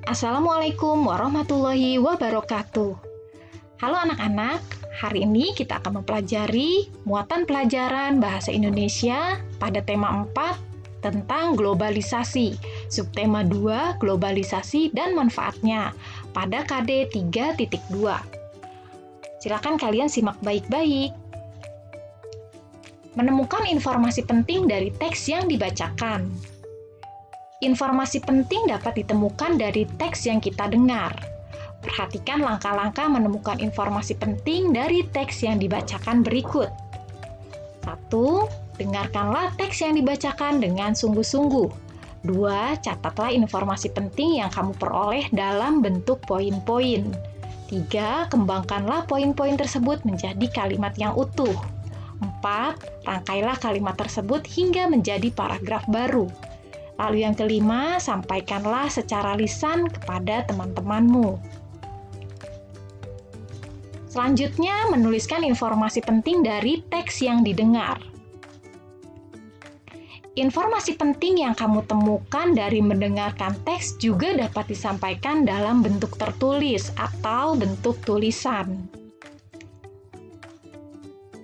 Assalamualaikum warahmatullahi wabarakatuh. Halo anak-anak, hari ini kita akan mempelajari muatan pelajaran Bahasa Indonesia pada tema 4 tentang globalisasi, subtema 2 globalisasi dan manfaatnya pada KD 3.2. Silakan kalian simak baik-baik. Menemukan informasi penting dari teks yang dibacakan. Informasi penting dapat ditemukan dari teks yang kita dengar. Perhatikan langkah-langkah menemukan informasi penting dari teks yang dibacakan berikut. 1. Dengarkanlah teks yang dibacakan dengan sungguh-sungguh. 2. Catatlah informasi penting yang kamu peroleh dalam bentuk poin-poin. 3. Kembangkanlah poin-poin tersebut menjadi kalimat yang utuh. 4. Rangkailah kalimat tersebut hingga menjadi paragraf baru. Lalu yang kelima, sampaikanlah secara lisan kepada teman-temanmu. Selanjutnya, menuliskan informasi penting dari teks yang didengar. Informasi penting yang kamu temukan dari mendengarkan teks juga dapat disampaikan dalam bentuk tertulis atau bentuk tulisan.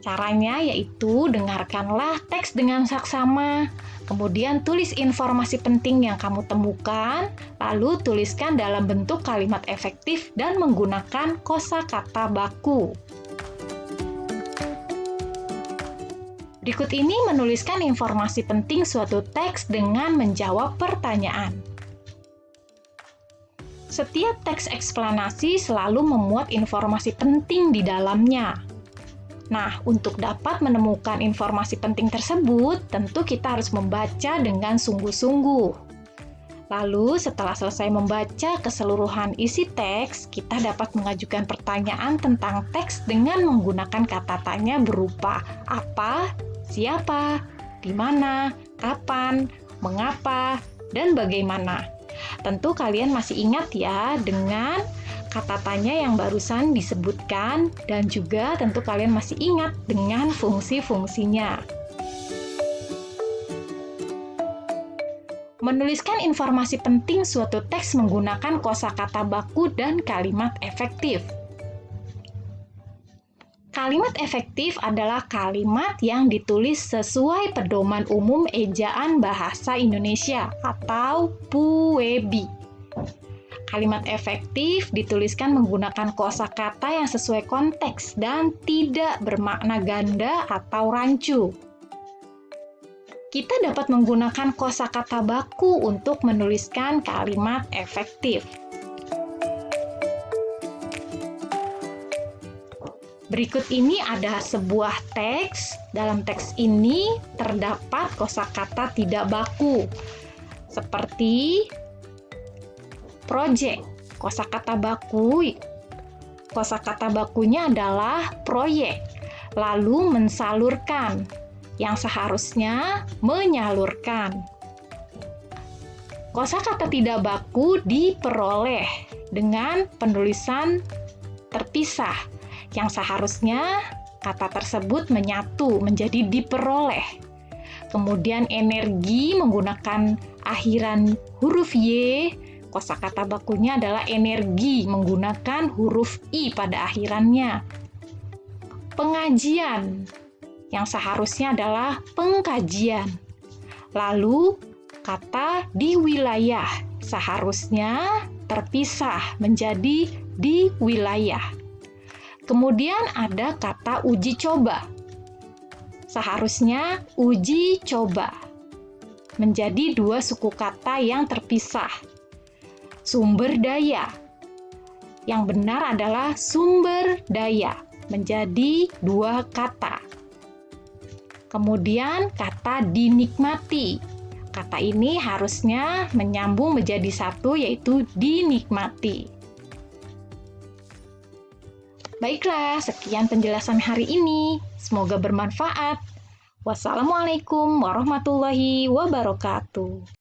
Caranya yaitu dengarkanlah teks dengan saksama, kemudian tulis informasi penting yang kamu temukan, lalu tuliskan dalam bentuk kalimat efektif dan menggunakan kosakata baku. Berikut ini menuliskan informasi penting suatu teks dengan menjawab pertanyaan. Setiap teks eksplanasi selalu memuat informasi penting di dalamnya. Nah, untuk dapat menemukan informasi penting tersebut, tentu kita harus membaca dengan sungguh-sungguh. Lalu, setelah selesai membaca keseluruhan isi teks, kita dapat mengajukan pertanyaan tentang teks dengan menggunakan kata tanya berupa apa, siapa, di mana, kapan, mengapa, dan bagaimana. Tentu kalian masih ingat ya dengan kata tanya yang barusan disebutkan, dan juga tentu kalian masih ingat dengan fungsi-fungsinya. Menuliskan informasi penting suatu teks menggunakan kosakata baku dan kalimat efektif. Kalimat efektif adalah kalimat yang ditulis sesuai pedoman umum ejaan bahasa Indonesia atau PUEBI. Kalimat efektif dituliskan menggunakan kosakata yang sesuai konteks dan tidak bermakna ganda atau rancu. Kita dapat menggunakan kosakata baku untuk menuliskan kalimat efektif. Berikut ini ada sebuah teks. Dalam teks ini terdapat kosakata tidak baku, seperti project. Kosakata bakunya adalah proyek, lalu mensalurkan, yang seharusnya menyalurkan. Kosakata tidak baku diperoleh dengan penulisan terpisah, yang seharusnya kata tersebut menyatu menjadi diperoleh. Kemudian energi menggunakan akhiran huruf Y. Kosakata bakunya adalah energi menggunakan huruf I pada akhirannya. Pengajian, yang seharusnya adalah pengkajian. Lalu, kata di wilayah, seharusnya terpisah menjadi di wilayah. Kemudian ada kata uji coba. Seharusnya uji coba menjadi dua suku kata yang terpisah. Sumber daya, yang benar adalah sumber daya, menjadi dua kata. Kemudian kata dinikmati. Kata ini harusnya menyambung menjadi satu, yaitu dinikmati. Baiklah, sekian penjelasan hari ini. Semoga bermanfaat. Wassalamualaikum warahmatullahi wabarakatuh.